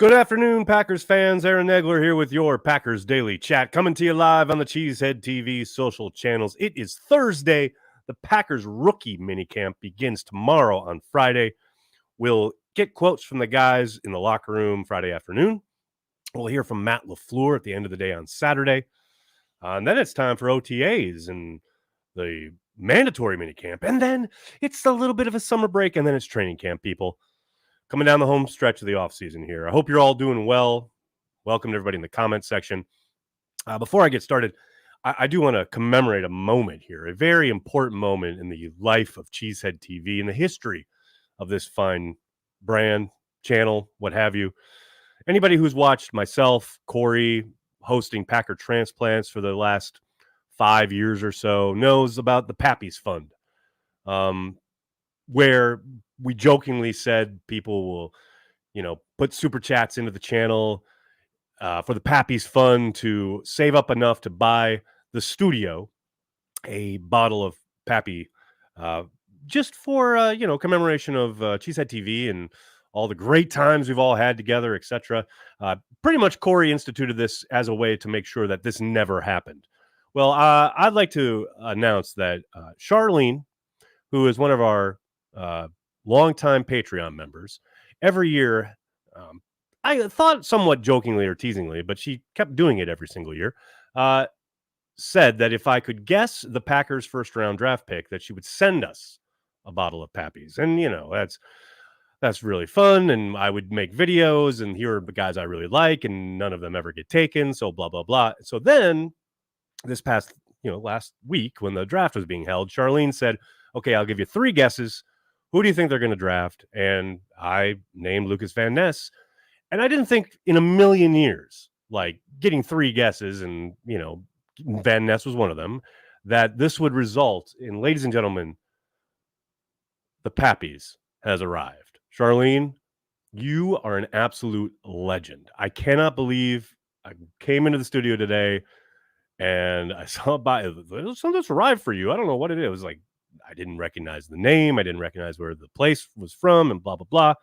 Good afternoon, Packers fans. Aaron Nagler here with your Packers Daily Chat, coming to you live on the Cheesehead TV social channels. It is Thursday. The Packers rookie minicamp begins tomorrow on Friday. We'll get quotes from the guys in the locker room Friday afternoon. We'll hear from Matt LaFleur at the end of the day on Saturday. And then it's time for OTAs and the mandatory minicamp. And then it's a little bit of a summer break, and then it's training camp, people. Coming down the home stretch of the offseason here. I hope you're all doing well. Welcome to everybody in the comments section. Before I get started, I do want to commemorate a moment here, a very important moment in the life of Cheesehead TV, in the history of this fine brand, channel, what have you. Anybody who's watched myself, Corey, hosting Packer Transplants for the last 5 years or so knows about the Pappy's Fund, where we jokingly said people will, put super chats into the channel for the Pappy's Fund to save up enough to buy the studio a bottle of Pappy, just for commemoration of Cheesehead TV and all the great times we've all had together, etc. Pretty much Corey instituted this as a way to make sure that this never happened. Well, I'd like to announce that Charlene, who is one of our longtime Patreon members, every year, I thought somewhat jokingly or teasingly, but she kept doing it every single year, said that if I could guess the Packers' first-round draft pick, that she would send us a bottle of Pappy's. And, that's really fun, and I would make videos, and here are the guys I really like, and none of them ever get taken, so blah, blah, blah. So then, this past, last week, when the draft was being held, Charlene said, okay, I'll give you 3 guesses. Who do you think they're going to draft? And I named Lucas Van Ness. And I didn't think in a million years, like getting 3 guesses, and, Van Ness was one of them, that this would result in, ladies and gentlemen, the Pappy's has arrived. Charlene, you are an absolute legend. I cannot believe I came into the studio today and I saw something that's arrived for you. I don't know what it is. It was like, I didn't recognize the name. I didn't recognize where the place was from, and blah, blah, blah.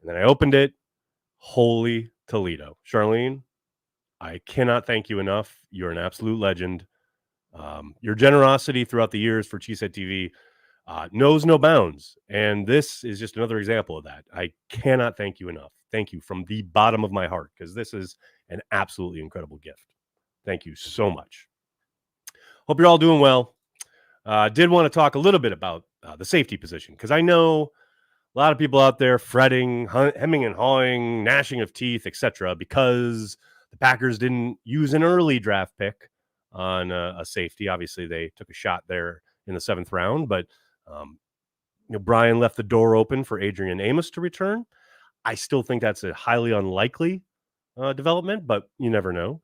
And then I opened it. Holy Toledo. Charlene, I cannot thank you enough. You're an absolute legend. Your generosity throughout the years for Cheesehead TV knows no bounds. And this is just another example of that. I cannot thank you enough. Thank you from the bottom of my heart, because this is an absolutely incredible gift. Thank you so much. Hope you're all doing well. Did want to talk a little bit about the safety position, because I know a lot of people out there fretting, hemming and hawing, gnashing of teeth, etc., because the Packers didn't use an early draft pick on a safety. Obviously, they took a shot there in the 7th round, but Brian left the door open for Adrian Amos to return. I still think that's a highly unlikely development, but you never know.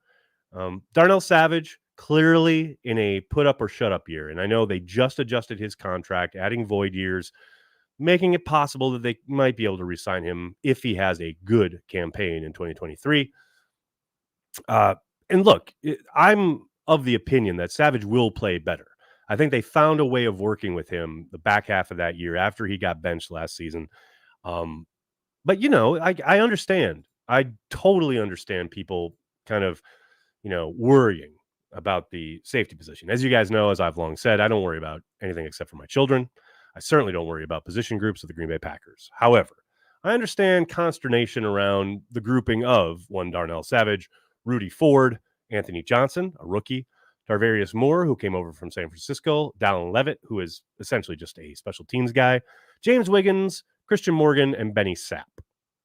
Darnell Savage, clearly in a put up or shut up year. And I know they just adjusted his contract, adding void years, making it possible that they might be able to re-sign him if he has a good campaign in 2023. And look, I'm of the opinion that Savage will play better. I think they found a way of working with him the back half of that year after he got benched last season. But, I understand. I totally understand people kind of, worrying about the safety position. As you guys know, as I've long said, I don't worry about anything except for my children. I certainly don't worry about position groups of the Green Bay Packers. However, I understand consternation around the grouping of one Darnell Savage, Rudy Ford, Anthony Johnson, a rookie, Tarvarius Moore, who came over from San Francisco, Dallin Levitt, who is essentially just a special teams guy, James Wiggins, Christian Morgan, and Benny Sapp.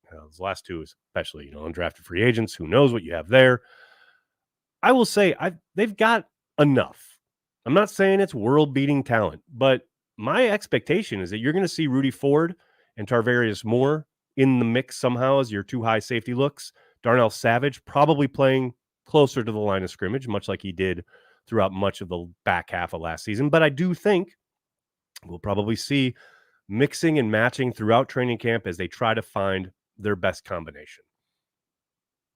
Those last two, especially, undrafted free agents. Who knows what you have there? I will say they've got enough. I'm not saying it's world-beating talent, but my expectation is that you're going to see Rudy Ford and Tarvarius Moore in the mix somehow as your 2 high safety looks. Darnell Savage probably playing closer to the line of scrimmage, much like he did throughout much of the back half of last season. But I do think we'll probably see mixing and matching throughout training camp as they try to find their best combination.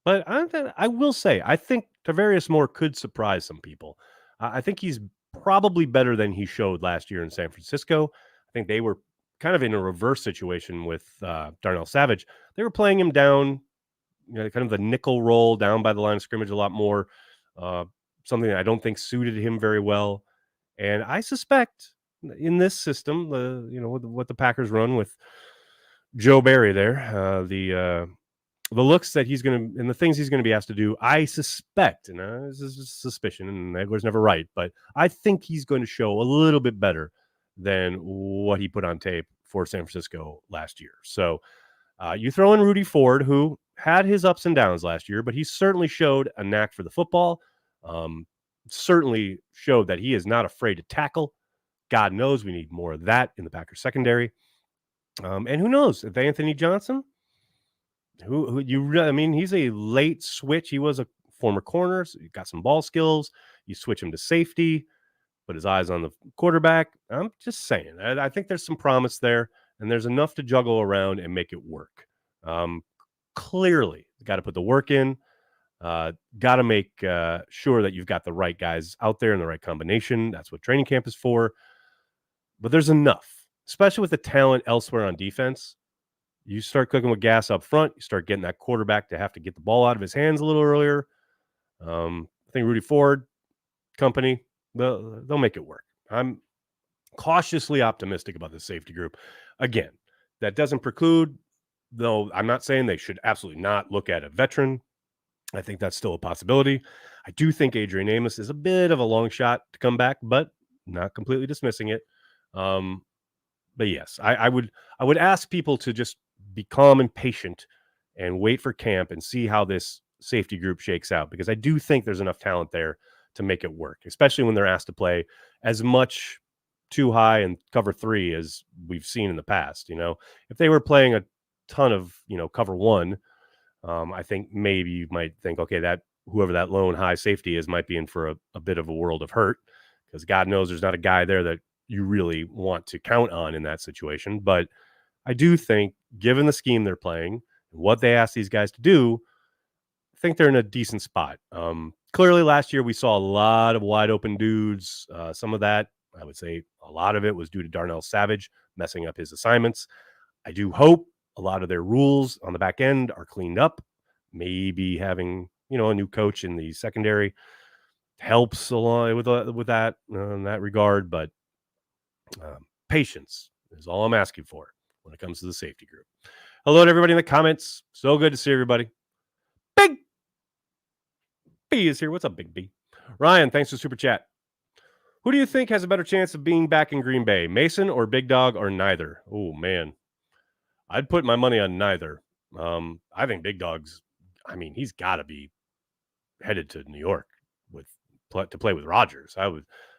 But I will say, I think Tarvarius Moore could surprise some people. I think he's probably better than he showed last year in San Francisco. I think they were kind of in a reverse situation with Darnell Savage. They were playing him down kind of the nickel role down by the line of scrimmage a lot more. Something that I don't think suited him very well. And I suspect in this system, what the Packers run with Joe Barry there, the looks that he's going to and the things he's going to be asked to do, I suspect, and this is a suspicion, and Edwards never right, but I think he's going to show a little bit better than what he put on tape for San Francisco last year. So you throw in Rudy Ford, who had his ups and downs last year, but he certainly showed a knack for the football. Certainly showed that he is not afraid to tackle. God knows we need more of that in the Packers secondary. And who knows if Anthony Johnson, he's a late switch. He was a former corner, so he got some ball skills. You switch him to safety, put his eyes on the quarterback. I'm just saying, I think there's some promise there, and there's enough to juggle around and make it work. Clearly, got to put the work in. Got to make sure that you've got the right guys out there in the right combination. That's what training camp is for. But there's enough, especially with the talent elsewhere on defense. You start cooking with gas up front. You start getting that quarterback to have to get the ball out of his hands a little earlier. I think Rudy Ford company, they'll make it work. I'm cautiously optimistic about the safety group. Again, that doesn't preclude, though I'm not saying they should absolutely not look at a veteran. I think that's still a possibility. I do think Adrian Amos is a bit of a long shot to come back, but not completely dismissing it. But yes, I would ask people to just be calm and patient and wait for camp and see how this safety group shakes out, because I do think there's enough talent there to make it work, especially when they're asked to play as much too high and cover 3 as we've seen in the past. If they were playing a ton of, cover 1, I think maybe you might think, okay, that whoever that lone high safety is might be in for a bit of a world of hurt, because God knows there's not a guy there that you really want to count on in that situation. But I do think, given the scheme they're playing and what they ask these guys to do, I think they're in a decent spot. Clearly, last year we saw a lot of wide open dudes. Some of that, I would say a lot of it was due to Darnell Savage messing up his assignments. I do hope a lot of their rules on the back end are cleaned up. Maybe having, a new coach in the secondary helps along with that in that regard. But patience is all I'm asking for when it comes to the safety group. Hello to everybody in the comments. So good to see everybody. Big B is here. What's up, Big B? Ryan, thanks for super chat. Who do you think has a better chance of being back in Green Bay, Mason or Big Dog, or neither? Oh, man. I'd put my money on neither. I think Big Dog's, he's got to be headed to New York to play with Rodgers.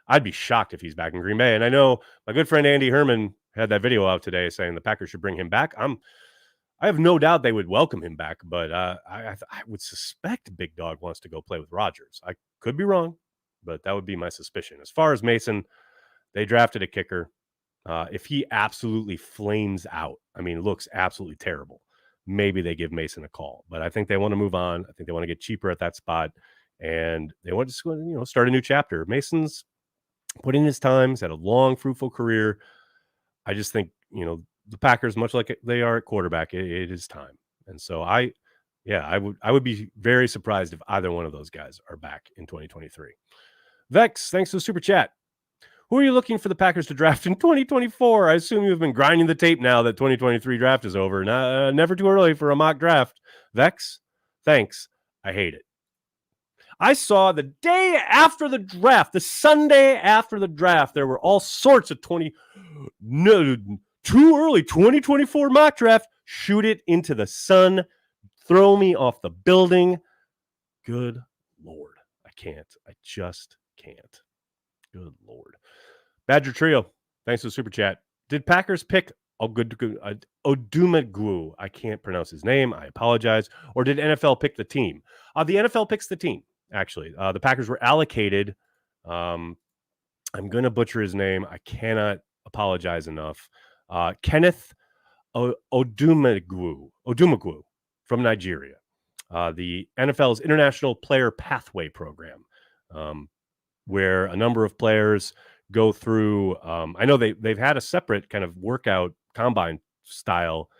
I'd be shocked if he's back in Green Bay. And I know my good friend Andy Herman had that video out today saying the Packers should bring him back. I have no doubt they would welcome him back, but I would suspect Big Dog wants to go play with Rodgers. I could be wrong, but that would be my suspicion. As far as Mason, they drafted a kicker. If he absolutely flames out, looks absolutely terrible, maybe they give Mason a call. But I think they want to move on. I think they want to get cheaper at that spot, and they want to start a new chapter. Mason's put in his time. He's had a long, fruitful career. I just think, the Packers, much like they are at quarterback, it is time. And so I would be very surprised if either one of those guys are back in 2023. Vex, thanks for the super chat. Who are you looking for the Packers to draft in 2024? I assume you've been grinding the tape now that 2023 draft is over. Never too early for a mock draft. Vex, thanks. I hate it. I saw the day after the draft, the Sunday after the draft, there were all sorts of too early 2024 mock draft. Shoot it into the sun. Throw me off the building. Good Lord. I can't. I just can't. Good Lord. Badger Trio, thanks for the super chat. Did Packers pick Odumegwu? I can't pronounce his name. I apologize. Or did NFL pick the team? The NFL picks the team, actually. The Packers were allocated. I'm going to butcher his name. I cannot apologize enough. Kenneth Odumegwu from Nigeria. The NFL's International Player Pathway Program, where a number of players go through. I know they've had a separate kind of workout combine style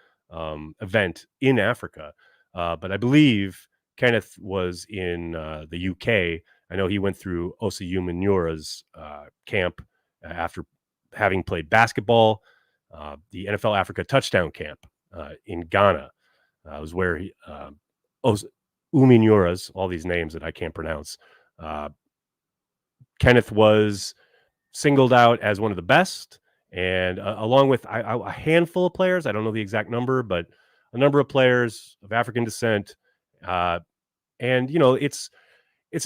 event in Africa, but I believe Kenneth was in the UK. I know he went through Osi Umenyora's camp after having played basketball. The NFL Africa Touchdown Camp in Ghana was where he, Umenyora's, all these names that I can't pronounce. Kenneth was singled out as one of the best, and along with a handful of players, I don't know the exact number, but a number of players of African descent. And it's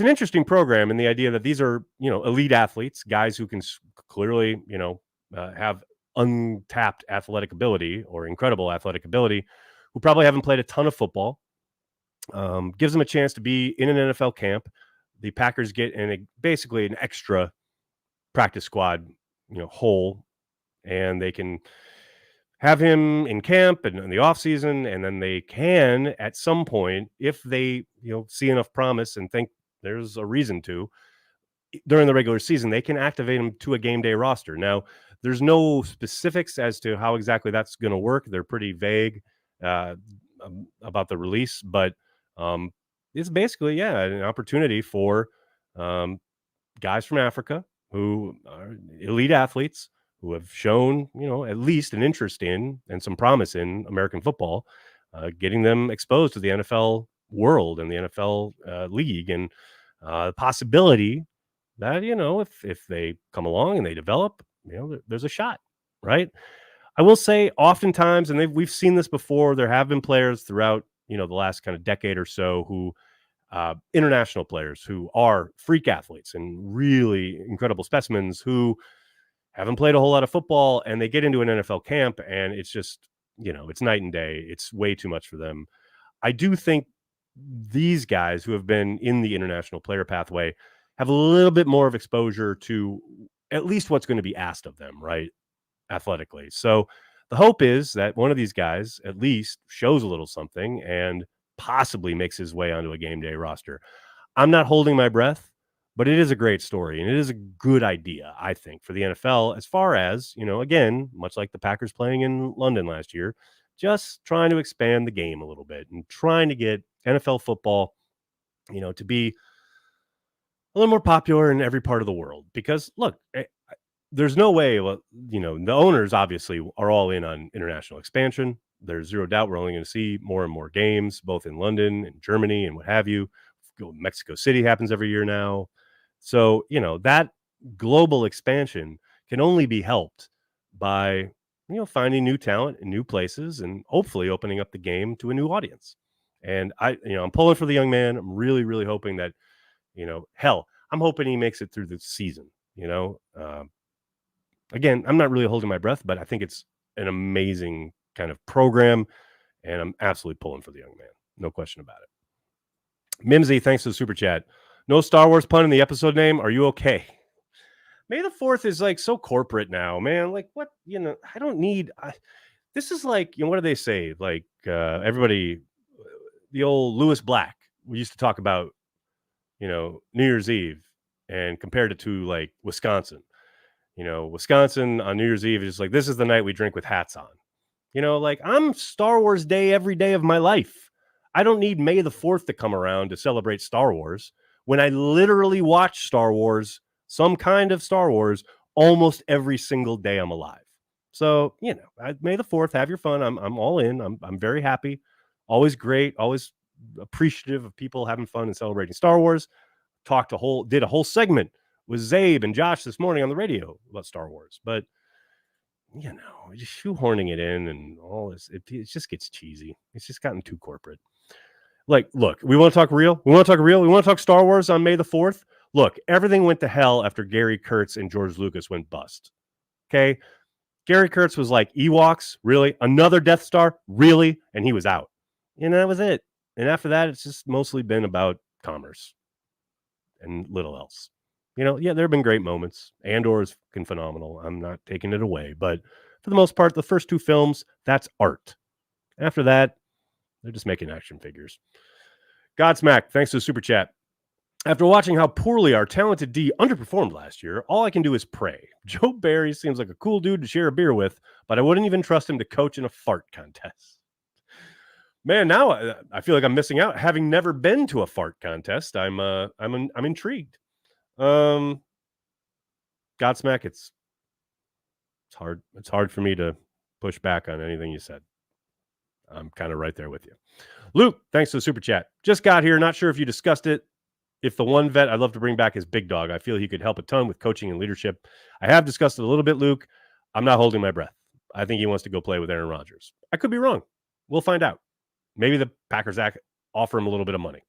an interesting program in the idea that these are elite athletes, guys who can clearly have untapped athletic ability or incredible athletic ability, who probably haven't played a ton of football. Gives them a chance to be in an NFL camp. The Packers get basically an extra practice squad, whole, and they can have him in camp and in the off season, and then they can, at some point, if they see enough promise and think there's a reason to, during the regular season, they can activate him to a game day roster. Now, there's no specifics as to how exactly that's going to work. They're pretty vague about the release, but it's basically an opportunity for guys from Africa who are elite athletes who have shown at least an interest in and some promise in American football, getting them exposed to the NFL world and the NFL league, and the possibility that if they come along and they develop, there's a shot, right? I will say oftentimes, and we've seen this before, there have been players throughout the last kind of decade or so who international players who are freak athletes and really incredible specimens who haven't played a whole lot of football, and they get into an NFL camp and it's just, it's night and day. It's way too much for them. I do think these guys who have been in the international player pathway have a little bit more of exposure to at least what's going to be asked of them, right? Athletically. So the hope is that one of these guys at least shows a little something and possibly makes his way onto a game day roster. I'm not holding my breath, but it is a great story, and it is a good idea, I think, for the NFL, as far as, again, much like the Packers playing in London last year, just trying to expand the game a little bit and trying to get NFL football, to be a little more popular in every part of the world. Because look, there's no way, the owners obviously are all in on international expansion. There's zero doubt we're only going to see more and more games, both in London and Germany and what have you. Mexico City happens every year now. So, that global expansion can only be helped by, finding new talent in new places and hopefully opening up the game to a new audience. And I'm pulling for the young man. I'm really, really hoping that, hell, I'm hoping he makes it through the season, Again, I'm not really holding my breath, but I think it's an amazing kind of program, and I'm absolutely pulling for the young man. No question about it. Mimsy, thanks for the super chat. No Star Wars pun in the episode name. Are you okay? May the 4th is like so corporate now, man. Like what, I don't need, this is like, what do they say? Like everybody, the old Lewis Black, we used to talk about, New Year's Eve and compared it to like Wisconsin. Wisconsin on New Year's Eve is like, this is the night we drink with hats on. Like I'm Star Wars Day every day of my life. I don't need May the 4th to come around to celebrate Star Wars when I literally watch Star Wars, some kind of Star Wars, almost every single day I'm alive. So, May the 4th, have your fun. I'm all in. I'm very happy. Always great. Always appreciative of people having fun and celebrating Star Wars. Did a whole segment with Zabe and Josh this morning on the radio about Star Wars, but just shoehorning it in and all this, it just gets cheesy. It's just gotten too corporate. Like, look, we want to talk real. We want to talk Star Wars on May the 4th. Look, everything went to hell after Gary Kurtz and George Lucas went bust. Okay. Gary Kurtz was like, Ewoks, really? Another Death Star? Really? And he was out. And that was it. And after that, it's just mostly been about commerce and little else. There have been great moments. Andor is fucking phenomenal. I'm not taking it away. But for the most part, the first 2 films, that's art. After that, they're just making action figures. Godsmack, thanks to the super chat. After watching how poorly our talented D underperformed last year, all I can do is pray. Joe Barry seems like a cool dude to share a beer with, but I wouldn't even trust him to coach in a fart contest. Man, now I feel like I'm missing out. Having never been to a fart contest, I'm intrigued. Godsmack, it's hard. It's hard for me to push back on anything you said. I'm kind of right there with you. Luke, thanks for the super chat. Just got here. Not sure if you discussed it. If the one vet I'd love to bring back is Big Dog, I feel he could help a ton with coaching and leadership. I have discussed it a little bit, Luke. I'm not holding my breath. I think he wants to go play with Aaron Rodgers. I could be wrong. We'll find out. Maybe the Packers offer him a little bit of money.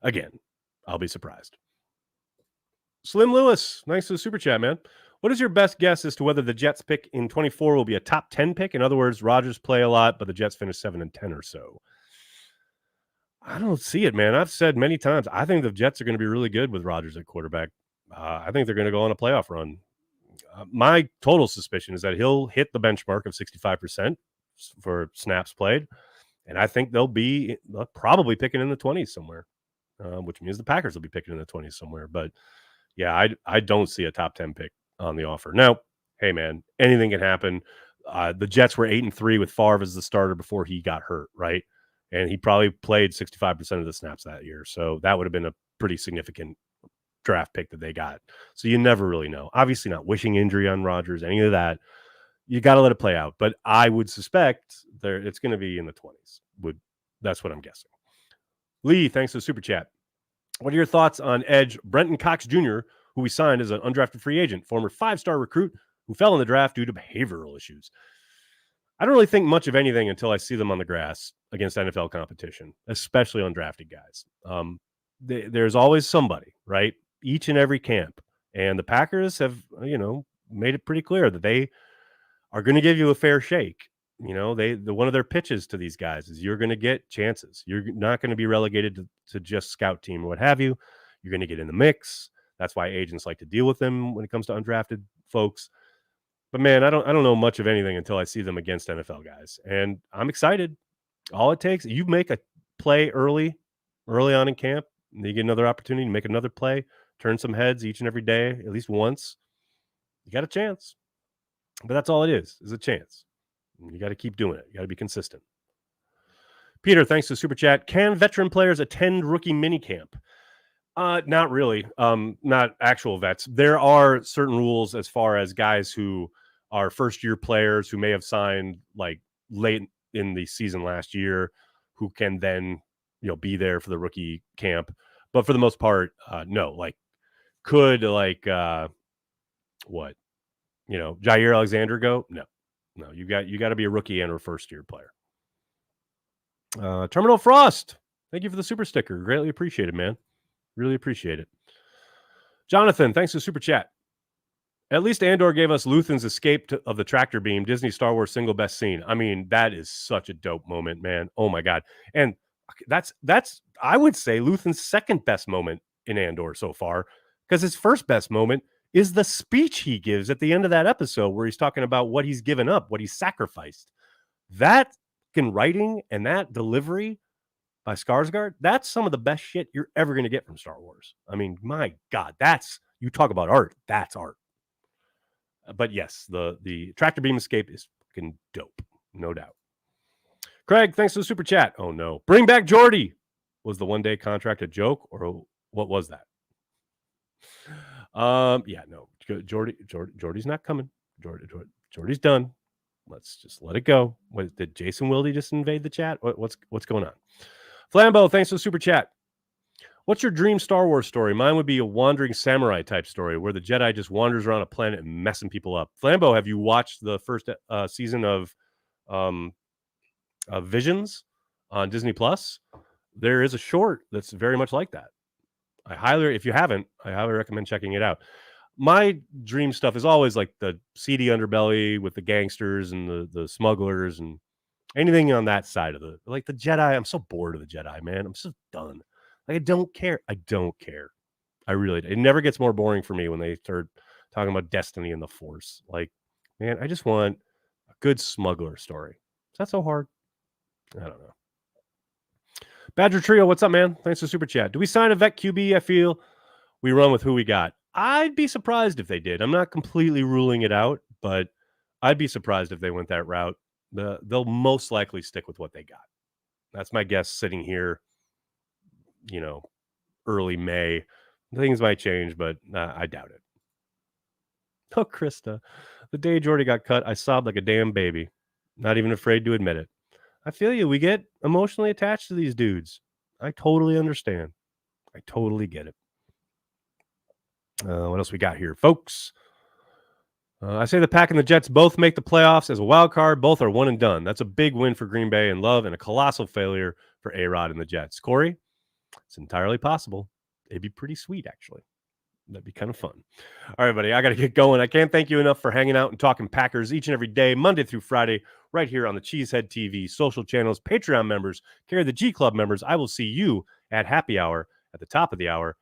Again, I'll be surprised. Slim Lewis, thanks for the super chat, man. What is your best guess as to whether the Jets pick in 24 will be a top 10 pick? In other words, Rodgers play a lot, but the Jets finish 7 and 10 or so. I don't see it, man. I've said many times, I think the Jets are going to be really good with Rodgers at quarterback. I think they're going to go on a playoff run. My total suspicion is that he'll hit the benchmark of 65% for snaps played. And I think they'll probably picking in the 20s somewhere, which means the Packers will be picking in the 20s somewhere. But yeah, I don't see a top 10 pick on the offer. Now, hey, man, anything can happen. The Jets were 8-3 with Favre as the starter before he got hurt, right? And he probably played 65% of the snaps that year. So that would have been a pretty significant draft pick that they got. So you never really know. Obviously not wishing injury on Rodgers, any of that. You got to let it play out. But I would suspect it's going to be in the 20s. That's what I'm guessing. Lee, thanks for the super chat. What are your thoughts on edge Brenton Cox Jr., who we signed as an undrafted free agent, former 5-star recruit who fell in the draft due to behavioral issues? I don't really think much of anything until I see them on the grass against NFL competition, especially undrafted guys. There's always somebody, right? Each and every camp. And the Packers have, made it pretty clear that they are going to give you a fair shake. One of their pitches to these guys is you're going to get chances. You're not going to be relegated to just scout team or what have you. You're going to get in the mix. That's why agents like to deal with them when it comes to undrafted folks. But man, I don't know much of anything until I see them against NFL guys. And I'm excited. All it takes, you make a play early on in camp, and you get another opportunity to make another play, turn some heads each and every day, at least once. You got a chance. But that's all it is a chance. You got to keep doing it. You got to be consistent. Peter, thanks to Super Chat. Can veteran players attend rookie minicamp? Not really. Not actual vets. There are certain rules as far as guys who are first-year players who may have signed like late in the season last year, who can then be there for the rookie camp. But for the most part, no. Like, could what? Jair Alexander go? No. You got to be a rookie and a first-year player. Terminal Frost, thank you for the super sticker. Greatly appreciated, man. Really appreciate it. Jonathan, thanks for the super chat. At least Andor gave us Luthen's escape of the tractor beam, Disney Star Wars single best scene. I mean, that is such a dope moment, man. Oh my God. And that's I would say Luthen's second best moment in Andor so far, because his first best moment is the speech he gives at the end of that episode where he's talking about what he's given up, what he's sacrificed. That writing and that delivery by Skarsgård, that's some of the best shit you're ever going to get from Star Wars. I mean, my God, you talk about art. That's art. But yes, the tractor beam escape is fucking dope, no doubt. Craig, thanks for the super chat. Oh no, bring back Jordy. Was the one-day contract a joke, or what was that? Yeah, no, Jordy's not coming. Jordy's done. Let's just let it go. Did Jason Wilde just invade the chat? What's going on? Flambeau, thanks for the super chat. What's your dream Star Wars story? Mine would be a wandering samurai type story where the Jedi just wanders around a planet and messing people up. Flambeau, have you watched the first season of Visions on Disney Plus? There is a short that's very much like that. If you haven't, I highly recommend checking it out. My dream stuff is always like the seedy underbelly with the gangsters and the smugglers and anything on that side of the Jedi. I'm so bored of the Jedi, man. I'm so done. Like, I don't care. I really, it never gets more boring for me when they start talking about destiny and the Force. Like, man, I just want a good smuggler story. Is that so hard? I don't know. Badger Trio, what's up, man? Thanks for super chat. Do we sign a vet QB? I feel we run with who we got. I'd be surprised if they did. I'm not completely ruling it out, but I'd be surprised if they went that route. They'll most likely stick with what they got. That's my guess sitting here, early May. Things might change, but I doubt it. Oh, Krista, the day Jordy got cut, I sobbed like a damn baby. Not even afraid to admit it. I feel you. We get emotionally attached to these dudes. I totally understand. I totally get it. What else we got here, folks? I say the Pack and the Jets both make the playoffs as a wild card. Both are one and done. That's a big win for Green Bay and Love and a colossal failure for A-Rod and the Jets. Corey, it's entirely possible. It'd be pretty sweet, actually. That'd be kind of fun. All right, buddy, I got to get going. I can't thank you enough for hanging out and talking Packers each and every day, Monday through Friday, right here on the Cheesehead TV, social channels, Patreon members, Carry the G Club members. I will see you at happy hour at the top of the hour.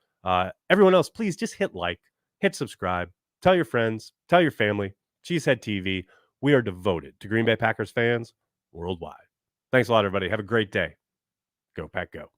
Everyone else, please just hit like, hit subscribe, tell your friends, tell your family. Cheesehead TV. We are devoted to Green Bay Packers fans worldwide. Thanks a lot, everybody. Have a great day. Go Pack, go.